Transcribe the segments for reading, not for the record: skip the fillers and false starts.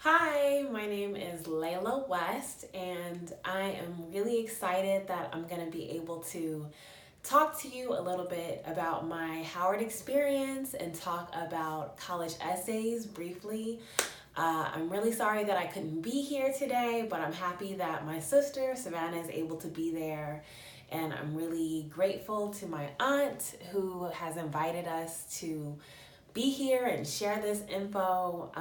Hi, my name is Layla West, and I am really excited that I'm going to be able to talk to you a little bit about my Howard experience and talk about college essays briefly. I'm really sorry that I couldn't be here today, but I'm happy that my sister Savannah is able to be there. And I'm really grateful to my aunt who has invited us to be here and share this info.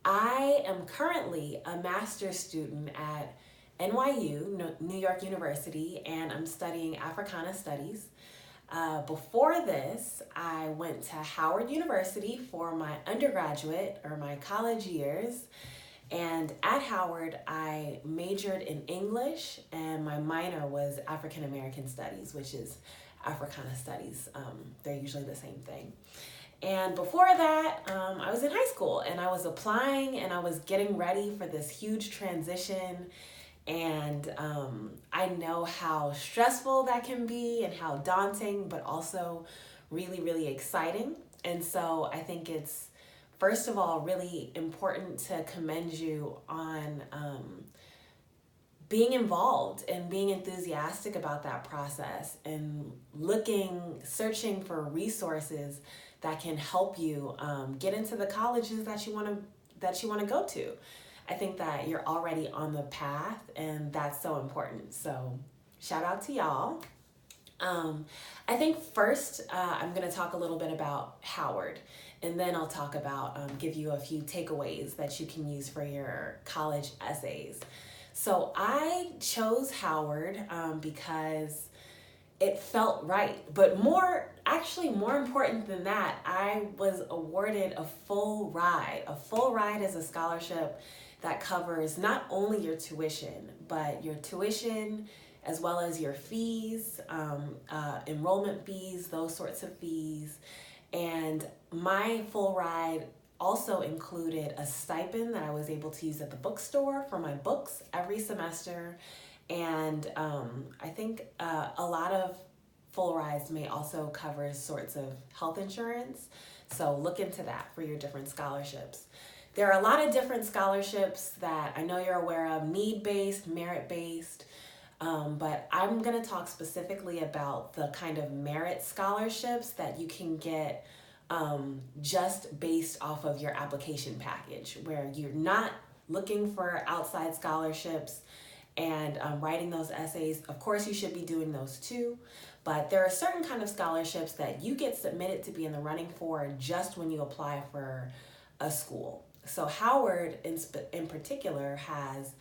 I am currently a master's student at NYU, New York University, and I'm studying Africana Studies. Before this, I went to Howard University for my undergraduate or my college years. And at Howard, I majored in English and my minor was African American Studies, which is Africana Studies. They're usually the same thing. And before that, I was in high school and I was applying and I was getting ready for this huge transition. And I know how stressful that can be and how daunting, but also really, really exciting. And so I think it's, first of all, really important to commend you on being involved and being enthusiastic about that process and searching for resources that can help you get into the colleges that you want to go to. I think that you're already on the path, and that's so important. So, shout out to y'all. I think first I'm going to talk a little bit about Howard, and then I'll talk about give you a few takeaways that you can use for your college essays. So I chose Howard because it felt right. But more important than that, I was awarded a full ride. A full ride is a scholarship that covers not only your tuition, but your tuition as well as your fees, enrollment fees, those sorts of fees. And my full ride also included a stipend that I was able to use at the bookstore for my books every semester. And I think a lot of full rides may also cover sorts of health insurance. So look into that for your different scholarships. There are a lot of different scholarships that I know you're aware of, need-based, merit-based, but I'm going to talk specifically about the kind of merit scholarships that you can get just based off of your application package, where you're not looking for outside scholarships and writing those essays. Of course, you should be doing those too, but there are certain kind of scholarships that you get submitted to be in the running for just when you apply for a school. So Howard in particular has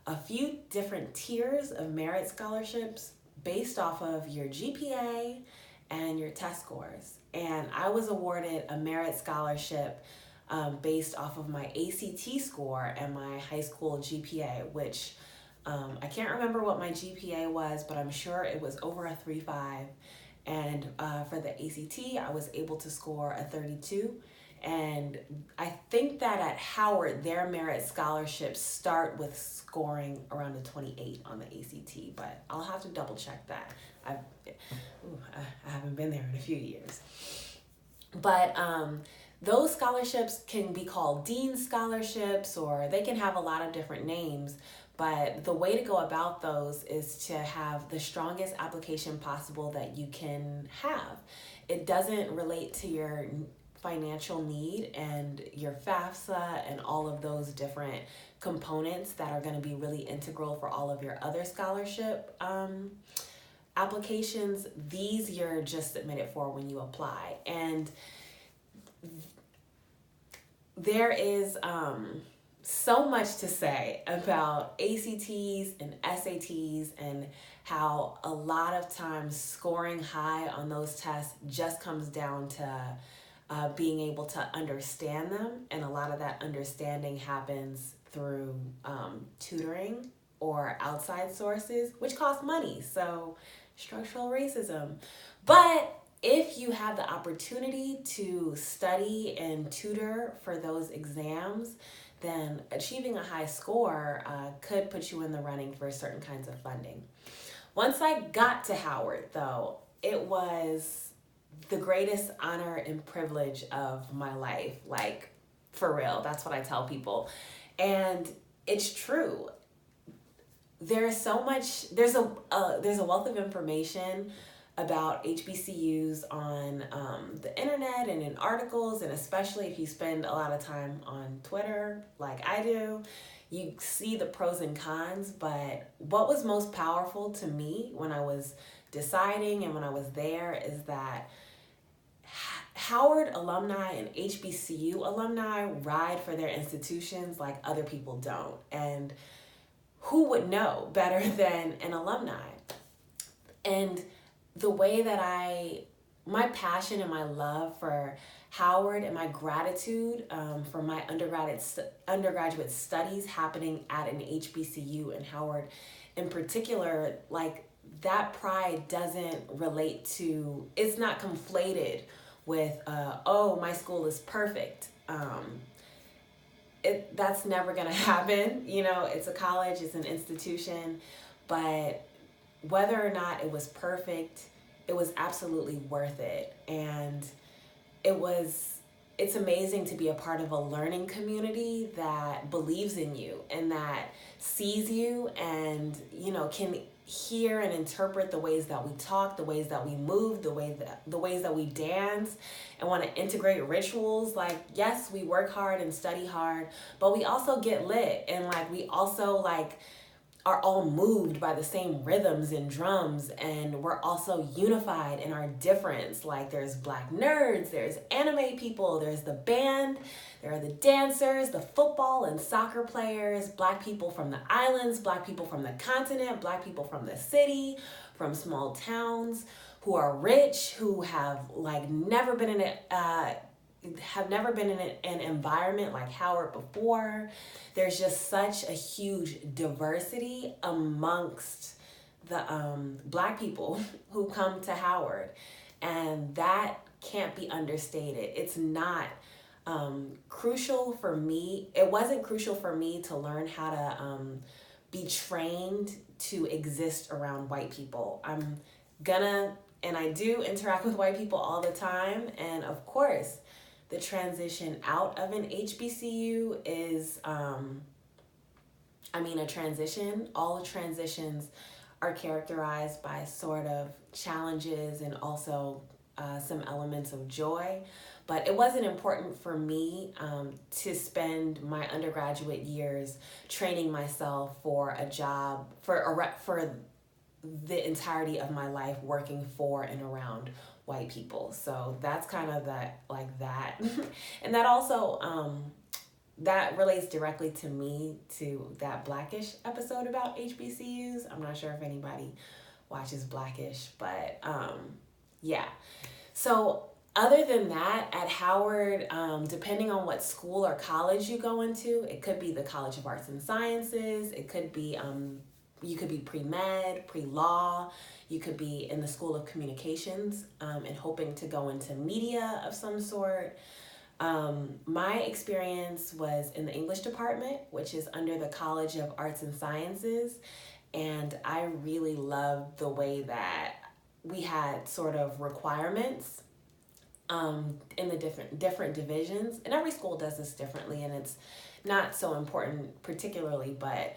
a few different tiers of merit scholarships based off of your GPA and your test scores. And I was awarded a merit scholarship based off of my ACT score and my high school GPA, which I can't remember what my GPA was, but I'm sure it was over a 3.5. And for the ACT, I was able to score a 32. And I think that at Howard, their merit scholarships start with scoring around a 28 on the ACT, but I'll have to double check that. I haven't been there in a few years. But those scholarships can be called Dean scholarships, or they can have a lot of different names. But the way to go about those is to have the strongest application possible that you can have. It doesn't relate to your financial need and your FAFSA and all of those different components that are going to be really integral for all of your other scholarship applications. These you're just submitted for when you apply. And there is so much to say about ACTs and SATs and how a lot of times scoring high on those tests just comes down to being able to understand them. And a lot of that understanding happens through tutoring or outside sources, which cost money. So structural racism. But if you have the opportunity to study and tutor for those exams, then achieving a high score could put you in the running for certain kinds of funding. Once I got to Howard, though, it was the greatest honor and privilege of my life. Like, for real. That's what I tell people. And it's true. There's so much, there's a wealth of information about HBCUs on the internet and in articles, and especially if you spend a lot of time on Twitter like I do, you see the pros and cons. But what was most powerful to me when I was deciding and when I was there is that Howard alumni and HBCU alumni ride for their institutions like other people don't. And who would know better than an alumni? And the way that my passion and my love for Howard and my gratitude for my undergraduate studies happening at an HBCU and Howard in particular, like that pride doesn't relate to, it's not conflated with, oh, my school is perfect. That's never gonna happen. You know, it's a college, it's an institution, but whether or not it was perfect, it was absolutely worth it. And it's amazing to be a part of a learning community that believes in you and that sees you and, you know, can hear and interpret the ways that we talk, the ways that we move, the ways that we dance, and want to integrate rituals. Like, yes, we work hard and study hard, but we also get lit, and like we also like are all moved by the same rhythms and drums, and we're also unified in our difference. Like, there's Black nerds, there's anime people, there's the band, there are the dancers, the football and soccer players, Black people from the islands, Black people from the continent, Black people from the city, from small towns, who are rich, who have like never been in an environment like Howard before. There's just such a huge diversity amongst the Black people who come to Howard, and that can't be understated. It's not crucial for me. It wasn't crucial for me to learn how to be trained to exist around white people. And I do interact with white people all the time, and of course, the transition out of an HBCU is, a transition. All transitions are characterized by sort of challenges and also some elements of joy. But it wasn't important for me to spend my undergraduate years training myself for a job, for the entirety of my life working for and around white people. So that's kind of that. And that also, that relates directly to me, to that Blackish episode about HBCUs. I'm not sure if anybody watches Blackish, but yeah. So other than that, at Howard, depending on what school or college you go into, it could be the College of Arts and Sciences, it could be, you could be pre-med, pre-law, you could be in the School of Communications and hoping to go into media of some sort. My experience was in the English department, which is under the College of Arts and Sciences, and I really loved the way that we had sort of requirements in the different divisions, and every school does this differently, and it's not so important particularly, but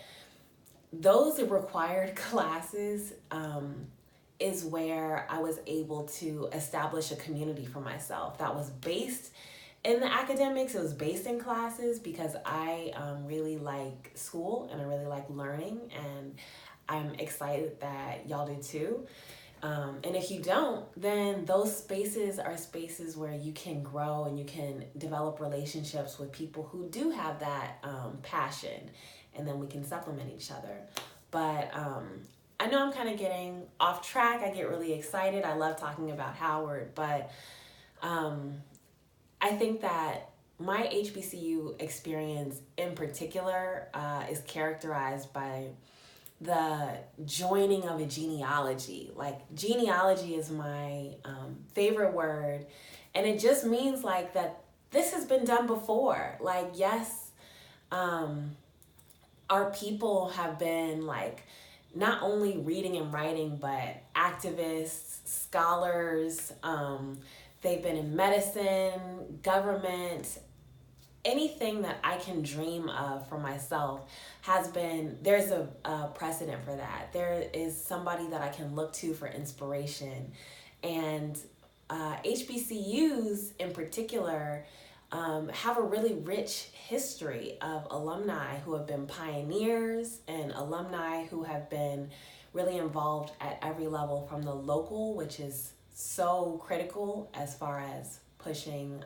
those required classes is where I was able to establish a community for myself that was based in the academics. It was based in classes because I really like school and I really like learning, and I'm excited that y'all do too. And if you don't, then those spaces are spaces where you can grow and you can develop relationships with people who do have that passion, and then we can supplement each other. But I know I'm kind of getting off track. I get really excited. I love talking about Howard, but I think that my HBCU experience in particular is characterized by the joining of a genealogy. Like, genealogy is my favorite word, and it just means like that this has been done before. Like, yes, our people have been like not only reading and writing, but activists, scholars, they've been in medicine, government, anything that I can dream of for myself there's a precedent for that. There is somebody that I can look to for inspiration. And HBCUs in particular have a really rich history of alumni who have been pioneers and alumni who have been really involved at every level, from the local, which is so critical as far as pushing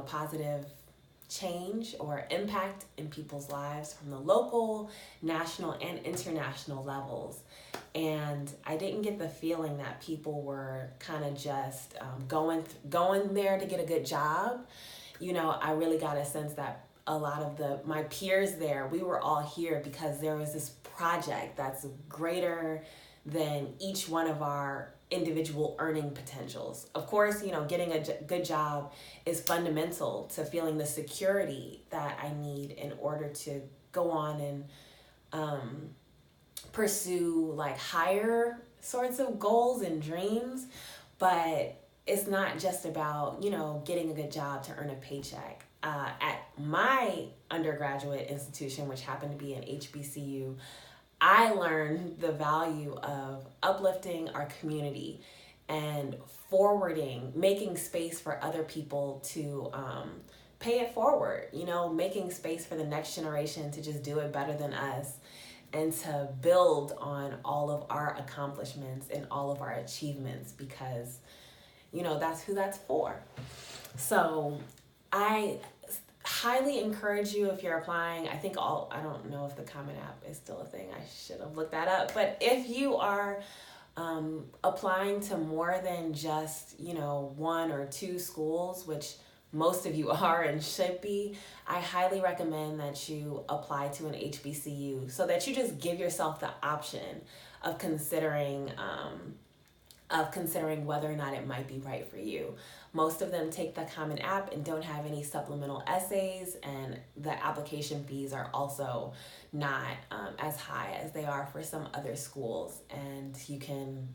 positive change or impact in people's lives, from the local, national, and international levels. And I didn't get the feeling that people were kind of just going there to get a good job. I really got a sense that a lot of my peers there, we were all here because there was this project that's greater than each one of our individual earning potentials. Of course, getting a good job is fundamental to feeling the security that I need in order to go on and pursue like higher sorts of goals and dreams. But it's not just about, getting a good job to earn a paycheck. At my undergraduate institution, which happened to be an HBCU, I learned the value of uplifting our community and making space for other people to pay it forward, making space for the next generation to just do it better than us, and to build on all of our accomplishments and all of our achievements, because, that's who that's for. So I highly encourage you, if you're applying, I don't know if the Common App is still a thing. I should have looked that up. But if you are applying to more than just, one or two schools, which most of you are and should be, I highly recommend that you apply to an HBCU so that you just give yourself the option of considering whether or not it might be right for you. Most of them take the Common App and don't have any supplemental essays, and the application fees are also not as high as they are for some other schools. And you can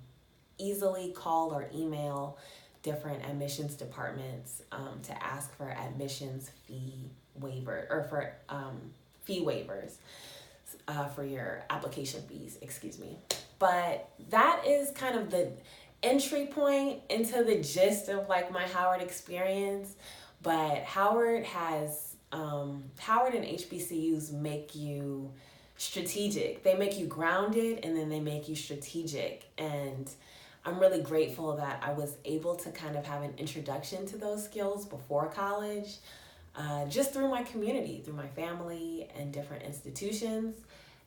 easily call or email different admissions departments to ask for admissions fee waiver, or for fee waivers for your application fees, But that is kind of the entry point into the gist of like my Howard experience. But Howard and HBCUs make you strategic. They make you grounded, and then they make you strategic. And I'm really grateful that I was able to kind of have an introduction to those skills before college, just through my community, through my family and different institutions.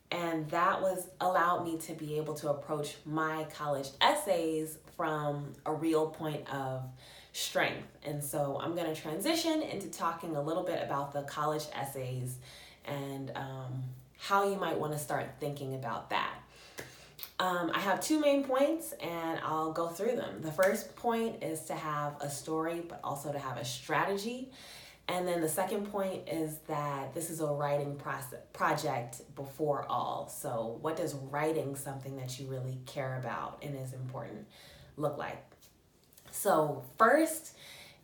And that allowed me to be able to approach my college essays from a real point of strength. And so I'm going to transition into talking a little bit about the college essays and how you might want to start thinking about that. I have two main points, and I'll go through them. The first point is to have a story, but also to have a strategy. And then the second point is that this is a writing project before all. So what does writing something that you really care about and is important look like? So first,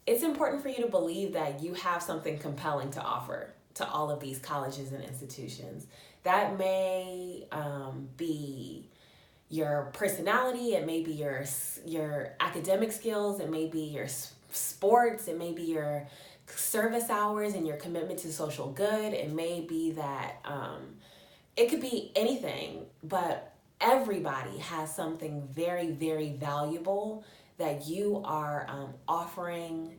it's important for you to believe that you have something compelling to offer to all of these colleges and institutions. That may be your personality, it may be your academic skills, it may be your sports, it may be your service hours and your commitment to social good. It may be that it could be anything, but everybody has something very, very valuable that you are offering.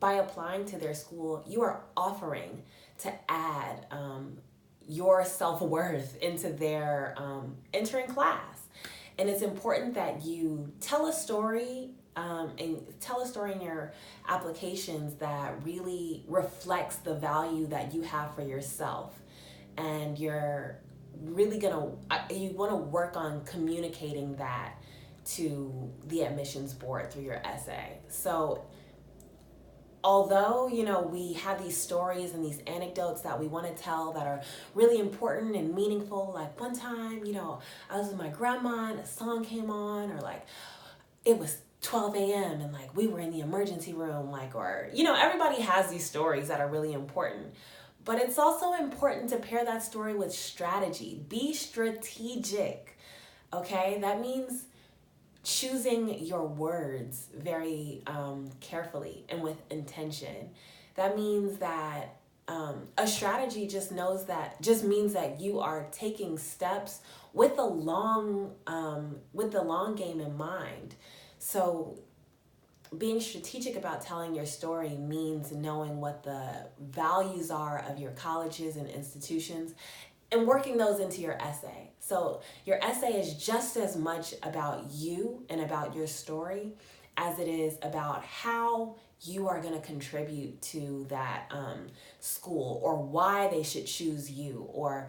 By applying to their school, you are offering to add your self-worth into their entering class. And it's important that you tell a story and tell a story in your applications that really reflects the value that you have for yourself. And you're really you want to work on communicating that to the admissions board through your essay. So although, we have these stories and these anecdotes that we want to tell that are really important and meaningful, like one time, I was with my grandma and a song came on, or like it was 12 a.m. and like we were in the emergency room, like, or, everybody has these stories that are really important. But it's also important to pair that story with strategy. Be strategic, okay? That means choosing your words very carefully and with intention. That means that a strategy just means that you are taking steps with the long game in mind. So being strategic about telling your story means knowing what the values are of your colleges and institutions and working those into your essay. So your essay is just as much about you and about your story as it is about how you are going to contribute to that school, or why they should choose you, or,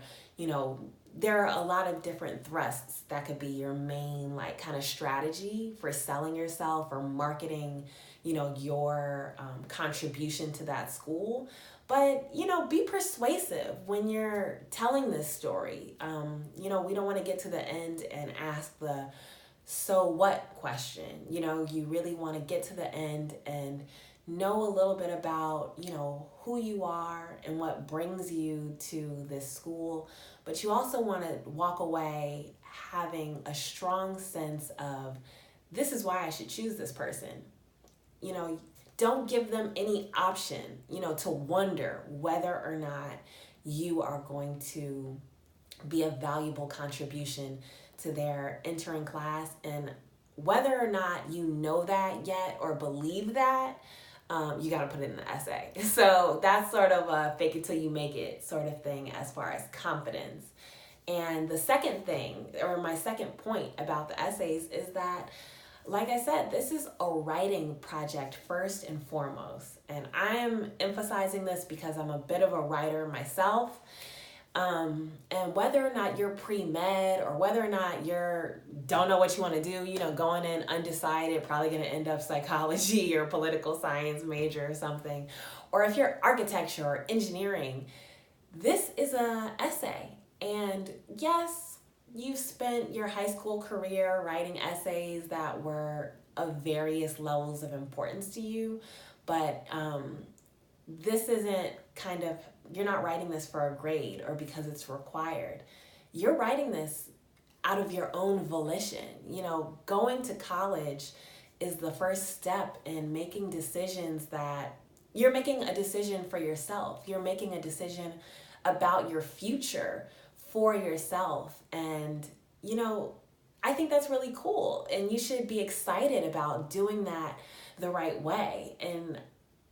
there are a lot of different thrusts that could be your main like kind of strategy for selling yourself or marketing, your contribution to that school. But, be persuasive when you're telling this story. We don't want to get to the end and ask the so what question. You really want to get to the end and know a little bit about, who you are and what brings you to this school. But you also want to walk away having a strong sense of, this is why I should choose this person. Don't give them any option, to wonder whether or not you are going to be a valuable contribution to their entering class. And whether or not you know that yet or believe that, you got to put it in the essay. So that's sort of a fake it till you make it sort of thing as far as confidence. And the second thing, or my second point about the essays, is that, like I said, this is a writing project first and foremost. And I am emphasizing this because I'm a bit of a writer myself. And whether or not you're pre-med, or whether or not don't know what you want to do, going in undecided, probably going to end up psychology or political science major or something, or if you're architecture or engineering, this is an essay. And yes, you've spent your high school career writing essays that were of various levels of importance to you, but this isn't you're not writing this for a grade or because it's required. You're writing this out of your own volition. Going to college is the first step in making decisions that you're making a decision for yourself. You're making a decision about your future for yourself. And, I think that's really cool. And you should be excited about doing that the right way. And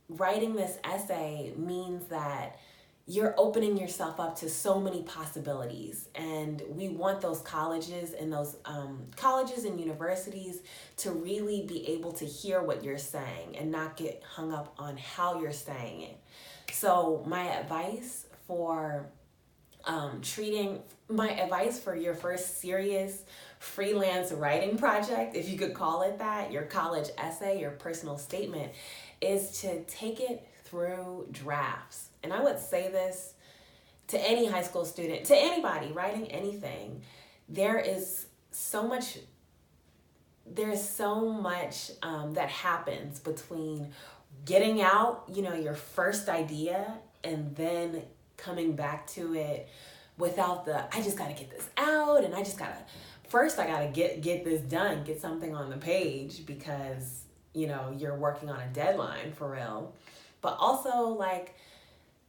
writing this essay means that you're opening yourself up to so many possibilities. And we want those colleges and universities to really be able to hear what you're saying and not get hung up on how you're saying it. So my advice for your first serious freelance writing project, if you could call it that, your college essay, your personal statement, is to take it through drafts. And I would say this to any high school student, to anybody writing anything. There's so much that happens between getting out, your first idea, and then coming back to it without I just got to get this out, and I got to get this done, get something on the page because, you're working on a deadline for real. But also,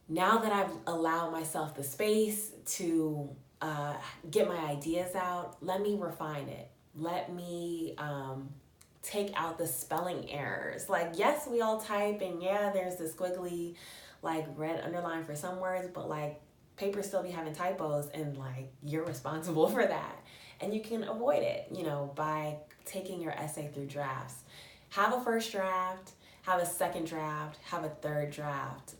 now that I've allowed myself the space to get my ideas out, let me refine it. Let me take out the spelling errors. Yes, we all type, and yeah, there's the squiggly, red underline for some words, but papers still be having typos, and you're responsible for that. And you can avoid it, by taking your essay through drafts. Have a first draft, have a second draft, have a third draft.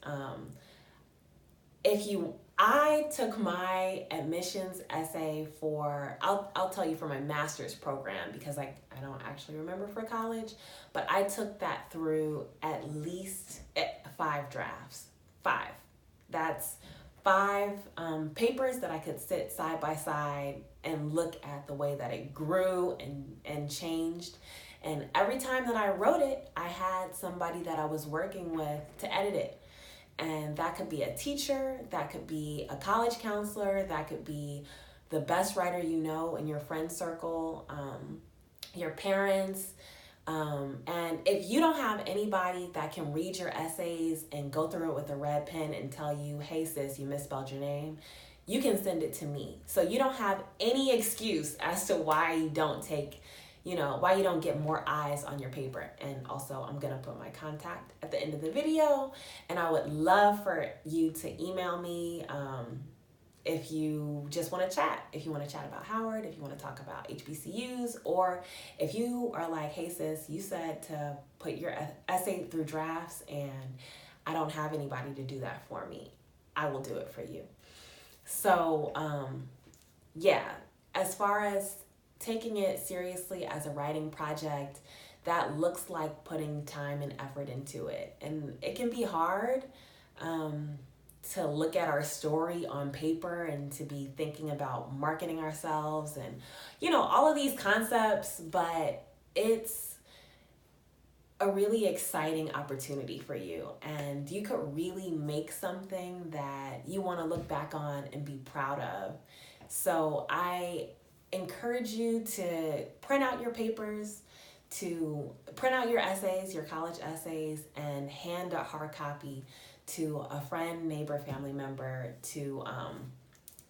I took my admissions essay I'll tell you for my master's program, because I don't actually remember for college, but I took that through at least 5 drafts. 5. That's 5 papers that I could sit side by side and look at the way that it grew and changed. And every time that I wrote it, I had somebody that I was working with to edit it. And that could be a teacher, that could be a college counselor, that could be the best writer you know in your friend circle, your parents. And if you don't have anybody that can read your essays and go through it with a red pen and tell you, hey sis, you misspelled your name, you can send it to me. So you don't have any excuse as to why you don't take, why you don't get more eyes on your paper. And also I'm gonna put my contact at the end of the video, and I would love for you to email me, if you just want to chat, if you want to chat about Howard, if you want to talk about HBCUs, or if you are like, hey sis, you said to put your essay through drafts and I don't have anybody to do that for me, I will do it for you. So yeah, as far as taking it seriously as a writing project, that looks like putting time and effort into it. And it can be hard, to look at our story on paper and to be thinking about marketing ourselves and, all of these concepts, but it's a really exciting opportunity for you, and you could really make something that you want to look back on and be proud of. So I encourage you to print out your papers, to print out your essays, your college essays, and hand a hard copy to a friend, neighbor, family member to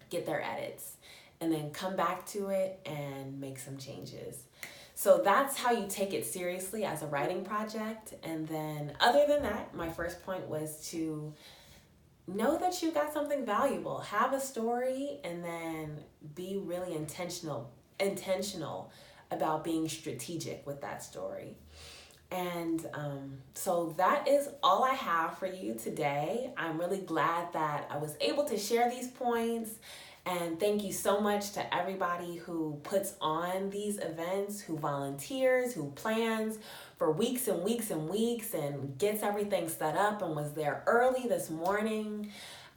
get their edits, and then come back to it and make some changes. So that's how you take it seriously as a writing project. And then other than that, my first point was to know that you got something valuable. Have a story, and then be really intentional about being strategic with that story. And so that is all I have for you today. I'm really glad that I was able to share these points. And thank you so much to everybody who puts on these events, who volunteers, who plans for weeks and weeks and weeks and gets everything set up and was there early this morning.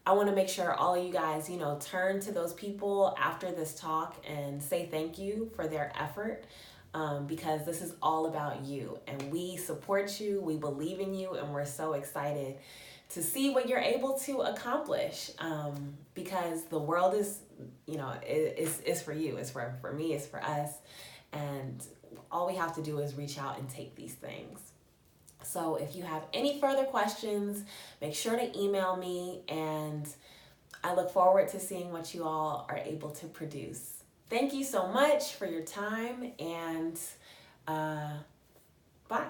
I want to make sure all of you guys, turn to those people after this talk and say thank you for their effort. Because this is all about you, and we support you, we believe in you, and we're so excited to see what you're able to accomplish, because the world is, is for you, it's for me, it's for us, and all we have to do is reach out and take these things. So if you have any further questions, make sure to email me, and I look forward to seeing what you all are able to produce. Thank you so much for your time, and bye.